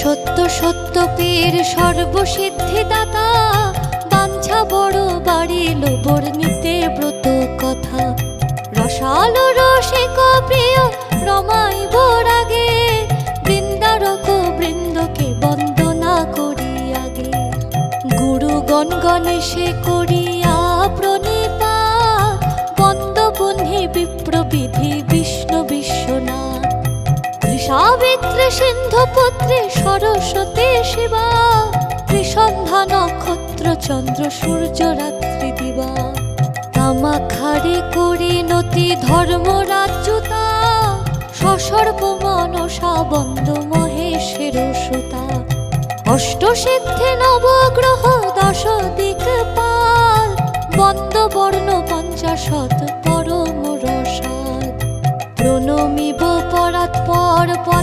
সত্য সত্য পীর সর্বসিদ্ধিদাতা, বাঞ্ছা বড় বাড়িল বর্ণিতে ব্রত কথা। রসালো রসিক প্রিয় রমাই বরাগে, বৃন্দারক বৃন্দকে বন্দনা করি আগে। গুরুগণ গণেশে করিয়া প্রণিপাত, বন্দবহ্নি বিপ্রবিধি বিষ্ণু বিশ্বনাথ। সাবিত্রী সিন্ধু পুত্রী সরস্বতী শিবা, ত্রিসন্ধ্যা নক্ষত্র চন্দ্র সূর্য রাত্রি দিবা। কামাখারে করি নতি ধর্মরাজ্যতা, সসর্ব মনসা বন্দ মহেশের সুতা। অষ্টসিদ্ধি নবগ্রহ দশ দিকপাল, বন্দ বর্ণ পঞ্চাশত পরম রসাল। প্রণমিব পরাৎপর পদা